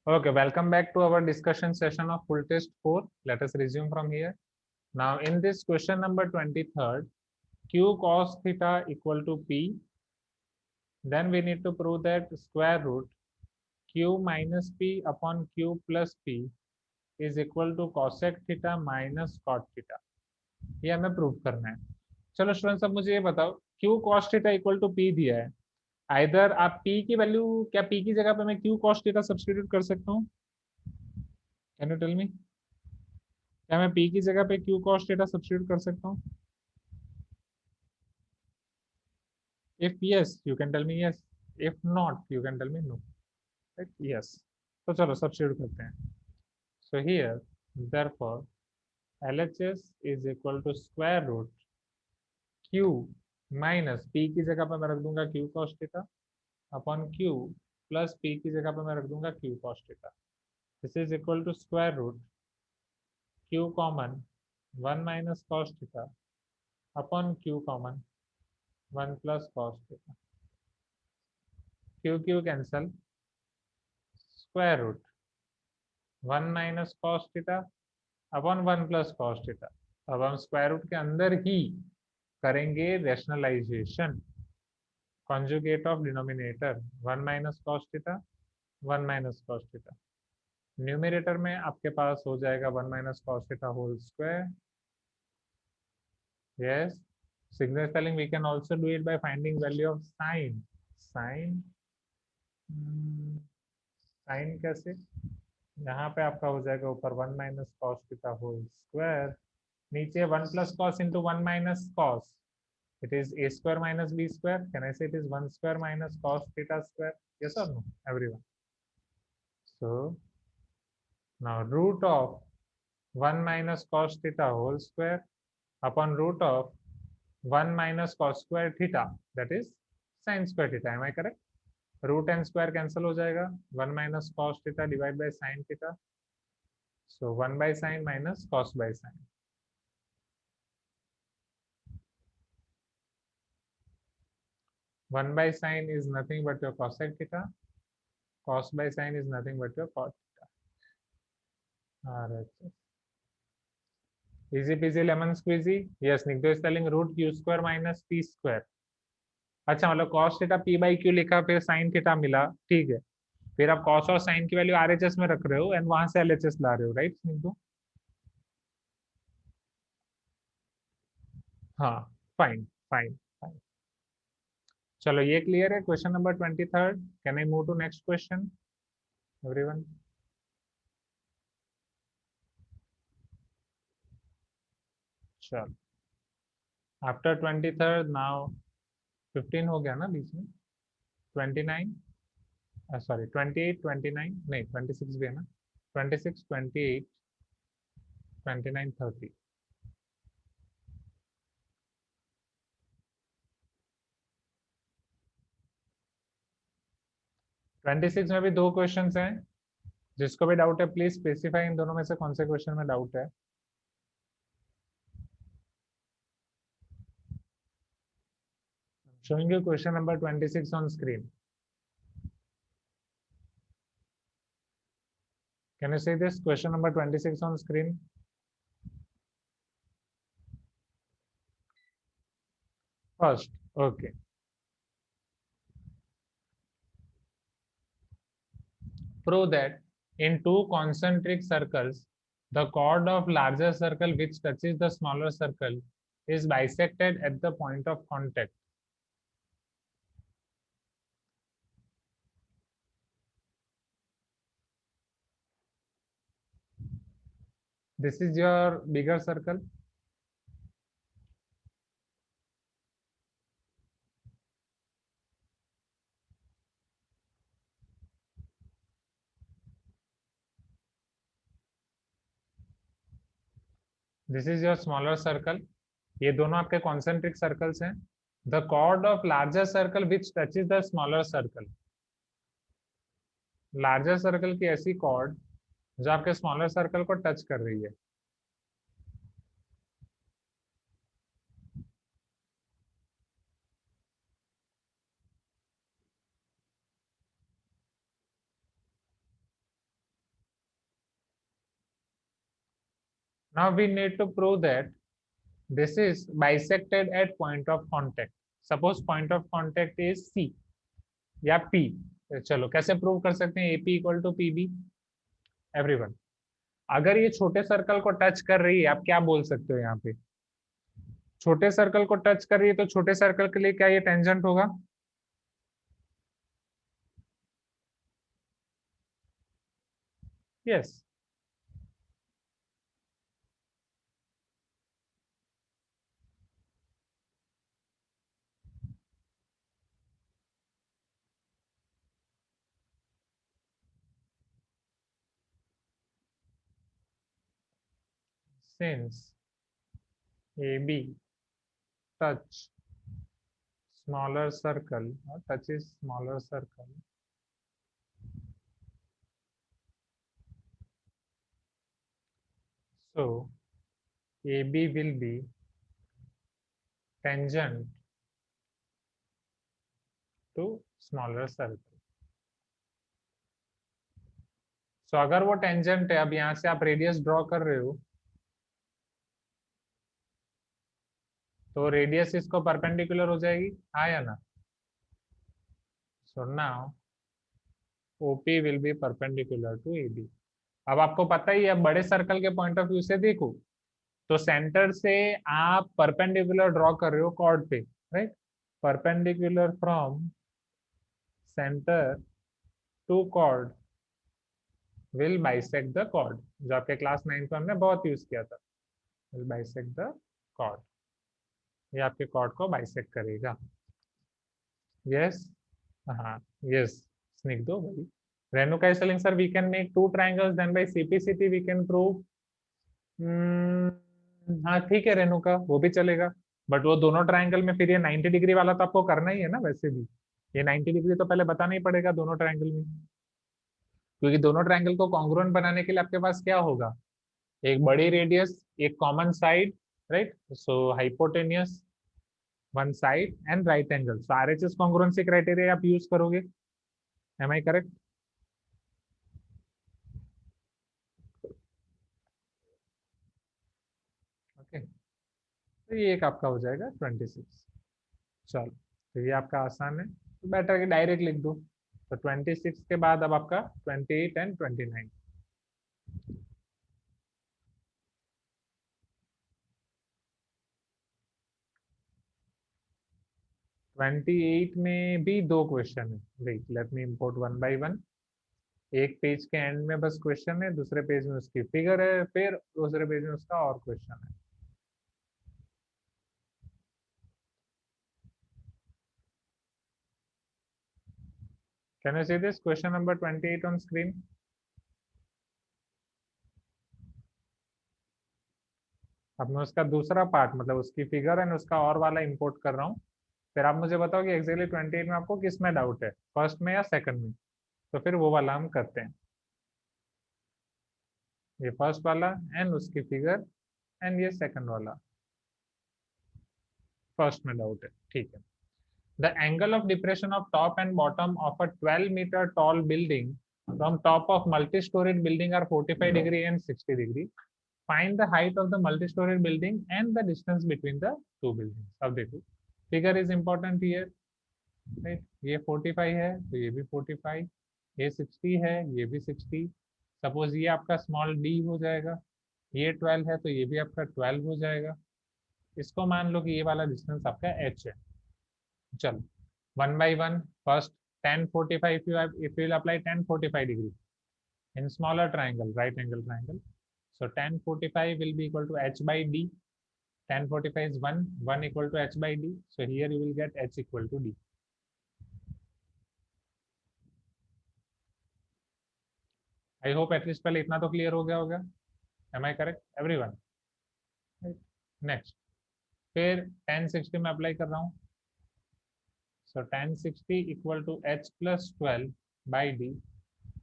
Okay, welcome back to our discussion session of full test 4. Let us resume from here. Now, in this question number 23rd, q cos theta equal to p. Then we need to prove that square root q minus p upon q plus p is equal to cosec theta minus cot theta. ये हमें prove करना है. चलो student सब मुझे ये बताओ, q cos theta equal to p दिया है. आइदर आप p की वैल्यू, क्या p की जगह पे मैं q cos theta सब्स्टिट्यूट कर सकता हूँ? Can you tell me? क्या मैं p की जगह पे q cos theta सब्स्टिट्यूट कर सकता हूँ? If yes, you can tell me yes. If not, you can tell me no. Right? Yes. तो चलो सब्स्टिट्यूट करते हैं. So here, therefore, LHS is equal to square root q minus p की जगह पे मैं रख दूंगा q cos theta upon q plus p की जगह पे मैं रख दूंगा q cos theta. This is equal to square root q common 1 minus cos theta upon q common 1 plus cos theta. q cancel, square root 1 minus cos theta upon 1 plus cos theta. अब हम square root के अंदर ही करेंगे rationalisation. Conjugate of denominator 1 minus cos theta 1 minus cos theta. Numerator में आपके पास हो जाएगा 1 minus cos theta whole square. Yes, signal spelling we can also do it by finding value of sine. Sine sine कैसे? यहाँ पे आपका हो जाएगा ऊपर 1 minus cos theta whole square, नीचे 1 plus cos into 1 minus cos. It is a square minus b square. Can I say it is 1 square minus cos theta square? Yes or no, everyone? So now root of 1 minus cos theta whole square upon root of 1 minus cos square theta, that is sin square theta. Am I correct? Root and square cancel हो जाएगा. 1 minus cos theta divided by sin theta. So 1 by sin minus cos by sin. 1 by sin is nothing but your cosec theta. Cos by sin is nothing but your cot theta. RHS. Easy peasy lemon squeezy. Yes, Nigdo is telling root q square minus p square. अच्छा, मतलब cos theta p by q लिखा, फिर sin theta मिला, ठीक है. फिर आप cos और sin की वैल्यू RHS में रख रहे हो एंड वहां से LHS ला रहे हो, राइट निग्दो? हाँ, फाइन फाइन फाइन. चलो ये क्लियर है. Question number 23rd. Can I move to next question everyone? चलो, आफ्टर 23rd नाउ 15 हो गया ना बीच में. 29, सॉरी 28, 29 नहीं 26 भी है ना. 26, 28, 29, 30. 26 में भी दो क्वेश्चंस हैं. जिसको भी डाउट है प्लीज स्पेसिफाई इन दोनों में से कौन से क्वेश्चन में डाउट है. showing you question number 26 on screen. Can you see this question number 26 on screen? First, okay. Prove that in two concentric circles, the chord of larger circle which touches the smaller circle is bisected at the point of contact. This is your bigger circle. This is your smaller circle. ये दोनों आपके concentric circles हैं. The chord of larger circle which touches the smaller circle. Larger circle की ऐसी chord जो आपके smaller circle को touch कर रही है. Now we need to prove that this is bisected at point of contact. Suppose point of contact is C या P. चलो कैसे प्रूव कर सकते हैं AP equal to PB? Everyone, अगर ये छोटे सर्कल को टच कर रही है, आप क्या बोल सकते हो यहाँ पे? छोटे सर्कल को टच कर रही है तो छोटे सर्कल के लिए क्या ये टेंजेंट होगा? Yes. Since AB touch smaller circle or touches smaller circle, so AB will be tangent to smaller circle. So अगर वो टेंजेंट है, अब यहाँ से आप रेडियस ड्रॉ कर रहे हो, तो रेडियस इसको परपेंडिकुलर हो जाएगी, हाँ या ना? So now OP will be perpendicular to AB. अब आपको पता ही है, बड़े सर्कल के पॉइंट ऑफ व्यू से देखो तो सेंटर से आप परपेंडिकुलर ड्रॉ कर रहे हो कॉर्ड पे, right? Perpendicular from centre to chord will bisect the chord, जो आपके क्लास 9 में हमने बहुत यूज किया था. विल बाइसेक्ट द कॉर्ड, ये आपके कॉर्ड को बाइसेक्ट करेगा. यस. हाँ. यस. स्निक दो भाई. Renuka is telling, sir, we can make two triangles, then by CPCT we can prove. हाँ ठीक है रेणुका, वो भी चलेगा, बट वो दोनों ट्रायंगल में फिर ये 90 डिग्री वाला तो आपको करना ही है ना. वैसे भी ये 90 डिग्री तो पहले बताना ही पड़ेगा दोनों ट्रायंगल में, क्योंकि दोनों ट्रायंगल को कॉन्ग्रुएंट बनाने के लिए आपके पास क्या होगा? एक बड़ी रेडियस, एक common side, right? So hypotenuse one side and right angle. So RHS congruency criteria आप यूज करोगे. Am I correct? ओके, तो ये एक आपका हो जाएगा 26. चलो, तो ये आपका आसान है, तो बेटर कि डायरेक्ट लिख दो. तो 26 के बाद अब आपका 28 एंड 29. 28 में भी दो क्वेश्चन है. Wait, let me import one by one. एक पेज के एंड में बस क्वेश्चन है, दूसरे पेज में उसकी फिगर है, फिर दूसरे पेज में उसका और क्वेश्चन है. Can you see this question number 28 on screen? अब मैं उसका दूसरा पार्ट, मतलब उसकी फिगर एंड उसका और वाला इंपोर्ट कर रहा हूँ. फिर आप मुझे बताओ कि एक्जेक्टली 28 में आपको किस में डाउट है, फर्स्ट में या सेकंड में. तो फिर वो वाला हम करते हैं. ये फर्स्ट वाला एंड उसकी फिगर, एंड ये सेकंड वाला. फर्स्ट में डाउट है, ठीक है. The angle of depression of top and bottom of a 12 metre tall building from top of multi storeyed building are 45 degree and 60 degree. Find the height of the multi storeyed building and the distance between the two buildings. अब देखो, figure is important here, right? ये 45 है तो ये भी 45, ये 60 है, ये भी 60. सपोज ये आपका स्मॉल डी हो जाएगा, ये 12 है तो ये भी आपका 12 हो जाएगा. इसको मान लो कि ये वाला डिस्टेंस आपका h है. चलो, one by one. First 1045, if you will apply 1045 degree in smaller triangle, right angle triangle, so 1045 will be equal to h by d. 1045 is 1 equal to h by d, so here you will get h equal to d. I hope at least पहले इतना तो clear हो गया होगा. Am I correct everyone? Next, फिर 1060 में apply कर रहा हूँ. सो 1060 equal to h plus 12 by d.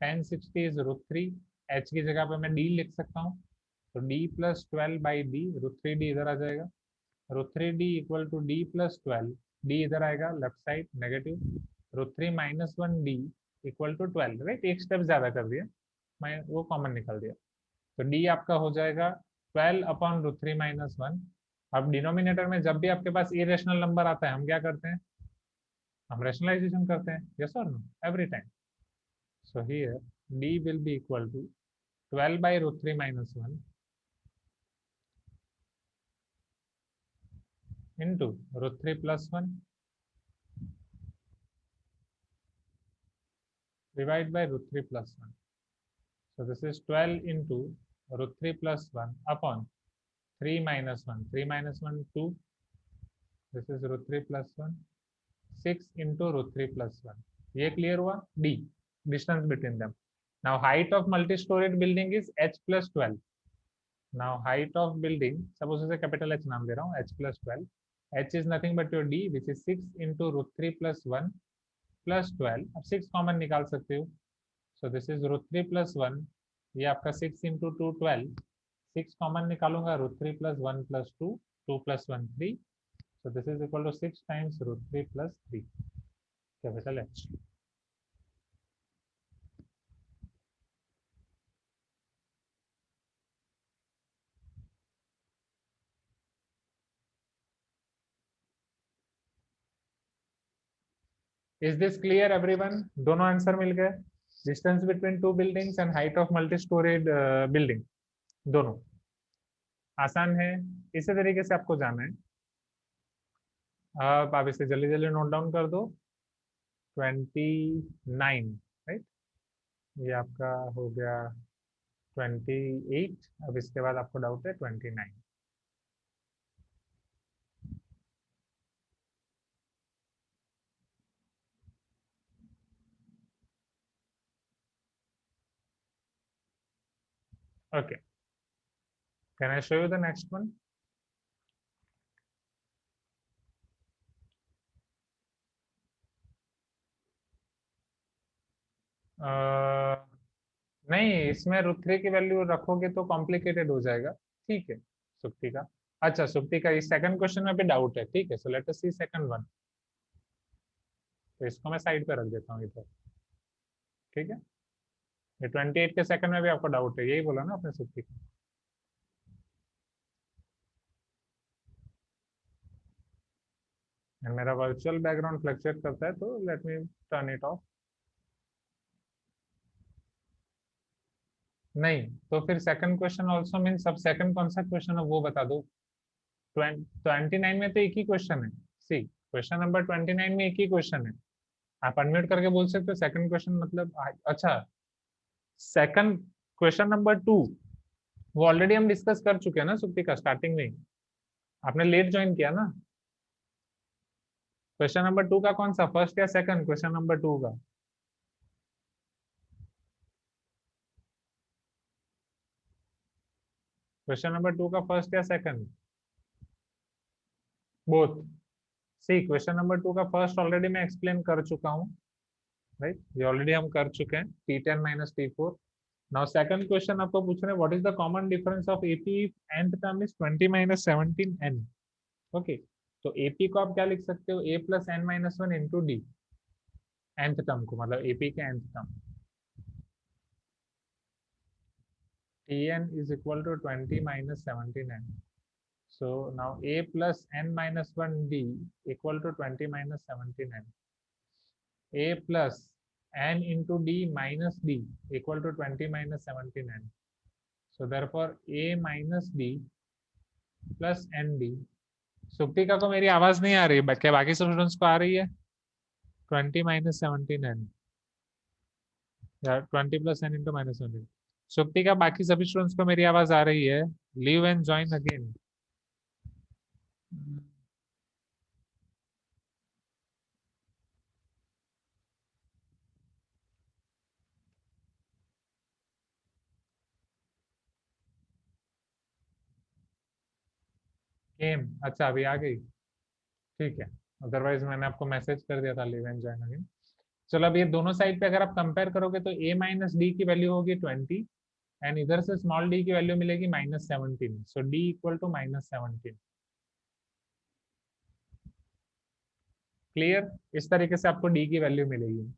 1060 is √3, h की जगह पे मैं d लिख सकता हूँ. तो d plus 12 by D, √3d इधर आ जाएगा. √3d equal to d plus 12, d इधर आएगा left side negative. √3 minus 1d equal to 12, right? एक स्टेप ज्यादा कर दिया मैं, वो कॉमन निकल दिया. तो d आपका हो जाएगा 12 अपॉन रूट 3 माइनस 1। अब डिनोमिनेटर में जब भी आपके पास इरेशनल नंबर आता है हम क्या करते हैं, हम रेशनलाइजेशन करते हैं, यस और no, every time. So here d will be equal to 12 by root 3 minus 1 into root 3 plus 1 divided by root 3 plus 1. So this is 12 into root 3 plus 1 upon 3 minus 1. 3 minus 1, 2. This is root 3 plus 1. 6 into root 3 plus 1. ये clear हुआ? D. Distance between them. Now height of multi-storied building is h plus 12. Now height of building, suppose इसे capital H नाम दे रहा हूँ, h plus 12. H is nothing but your D, which is 6 into root 3 plus 1 plus 12. अब 6 common निकाल सकते हो. So this is root 3 plus 1. ये आपका 6 into 2 12. 6 कॉमन निकालूंगा, root 3 plus 1 plus 2. 2 plus 1 3. So this is equal to 6 times root 3 plus 3. Capital H. Is this clear everyone? दोनों answer मिल गए. Distance between two buildings and height of multi-storied building. दोनों आसान है. इसी तरीके से आपको जाना है. आप इसे जल्दी जल्दी नोट डाउन कर दो. 29, राइट. ये आपका हो गया 28. अब इसके बाद आपको डाउट है 29. Okay. Can I show you the next one? नहीं, इसमें रूट 3 की वैल्यू रखोगे तो कॉम्प्लिकेटेड हो जाएगा. ठीक है, सुक्ति का. अच्छा, सुक्ति का इस सेकंड क्वेश्चन में भी डाउट है. ठीक है, सो लेट अस सी सेकंड वन. तो इसको मैं साइड पे रख देता हूँ इधर. ठीक है, ये 28 के सेकंड में भी आपको डाउट है, यही बोला ना आपने सुक्ति का. मेरा वर्चुअल बैकग्राउंड फ्लक्चुएट करता है, तो let me turn it of. नहीं, तो फिर सेकंड क्वेश्चन ऑल्सो मीन, सब सेकंड कौन सा क्वेश्चन है वो बता दो. 29 में तो एक ही क्वेश्चन है. सी, क्वेश्चन नंबर 29 में एक ही क्वेश्चन है. आप अनम्यूट करके बोल सकते हो सेकंड क्वेश्चन मतलब. अच्छा, सेकंड क्वेश्चन नंबर 2 वो ऑलरेडी हम डिस्कस कर चुके हैं ना सुप्ति का, स्टार्टिंग में. आपने लेट ज्वाइन किया ना. क्वेश्चन नंबर 2 का कौन सा, फर्स्ट या सेकंड? क्वेश्चन नंबर 2 का क्वेश्चन नंबर 2 का फर्स्ट या सेकंड? बोथ. सी, क्वेश्चन नंबर 2 का फर्स्ट ऑलरेडी मैं एक्सप्लेन कर चुका हूँ, राइट. ये ऑलरेडी हम कर चुके हैं, T10 minus T4. Now second question आपको पूछ रहे हैं what is the common difference of AP if nth term is 20 minus 17n. Okay, तो एपी को आप क्या लिख सकते हो, a plus n minus 1 into d. nth term को मतलब एपी के nth term. tn is equal to 20 minus 17n. So now a plus n minus 1 d equal to 20 minus 17n. a plus n into d minus d equal to 20 minus 17n. So therefore a minus d plus nd. सुप्तिका को मेरी आवाज नहीं आ रही, क्या बाकी students को आ रही है? 20 minus 17n या 20 plus n into minus 17. सुप्तिका, बाकी सभी स्टूडेंट्स को मेरी आवाज आ रही है? Leave and join again. Came, अच्छा अभी आ गई. ठीक है, अदरवाइज मैंने आपको मैसेज कर दिया था लीव एंड ज्वाइन अगेन. चलो, अब ये दोनों साइड पे अगर आप कंपेयर करोगे तो a माइनस डी की वैल्यू होगी 20 एंड इधर से स्मॉल डी की वैल्यू मिलेगी -17. सो d इक्वल टू -17. क्लियर? इस तरीके से आपको d की वैल्यू मिलेगी.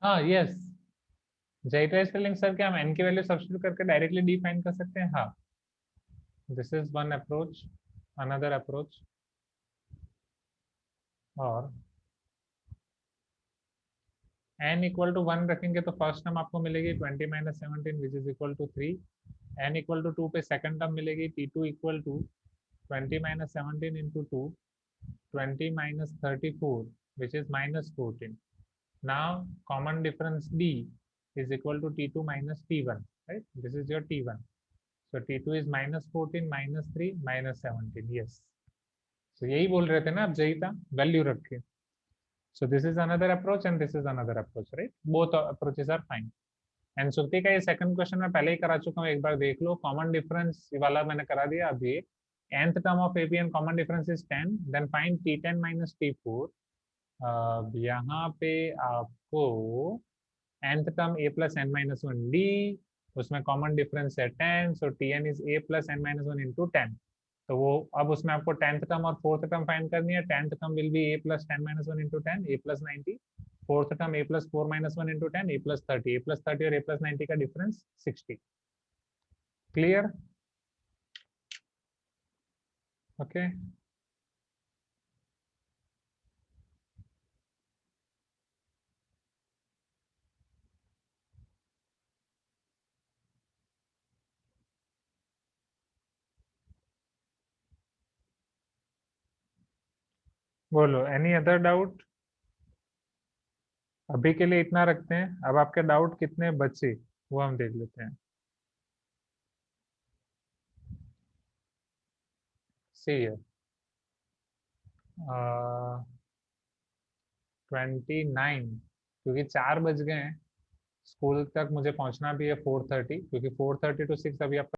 हाँ यस, जेटा स्केलिंग सर क्या हम एन की वैल्यू सब्स्टिट्यूट करके डायरेक्टली डिफाइन कर सकते हैं? हाँ, this is one approach, another approach. और n इक्वल टू 1 रखेंगे तो फर्स्ट टर्म आपको मिलेगी 20 minus 17 which is equal to 3। n equal to 2 पे सेकंड टर्म मिलेगी t2 equal to 20 minus 17 into 2, 20 minus 34 which is minus 14. Now common difference d is equal to t2 minus t1, right? This is your t1. So t2 is minus 14 minus 3 minus 17. Yes. So यही बोल रहे थे ना आप, यही था value रख के. So this is another approach and this is another approach, right? Both approaches are fine. And Shruti का ये सेकंड क्वेश्चन मैं पहले ही करा चुका हूँ, एक बार देख लो. कॉमन डिफरेंस वाला मैंने करा दिया. अब ये nth term of APN common difference is 10, then find t10 minus t4. अब यहाँ पे आपको nth term a plus n minus one d, उसमें कॉमन डिफरेंस है 10, so tn is a plus n minus one into 10. तो वो अब उसमें आपको 10th टर्म और 4th टर्म फाइंड करनी है. 10th term will be a plus 10 minus one into 10, a plus 90. 4th term a plus 4 minus one into 10, a plus 30. a plus 30 और a plus 90 का डिफरेंस 60. क्लियर? ओके. बोलो, any other doubt? अभी के लिए इतना रखते हैं. अब आपके डाउट कितने बचे वो हम देख लेते हैं. सी है 29, क्योंकि 4 बज गए हैं. स्कूल तक मुझे पहुंचना भी है 4:30, क्योंकि 4:30 to 6 अभी आपका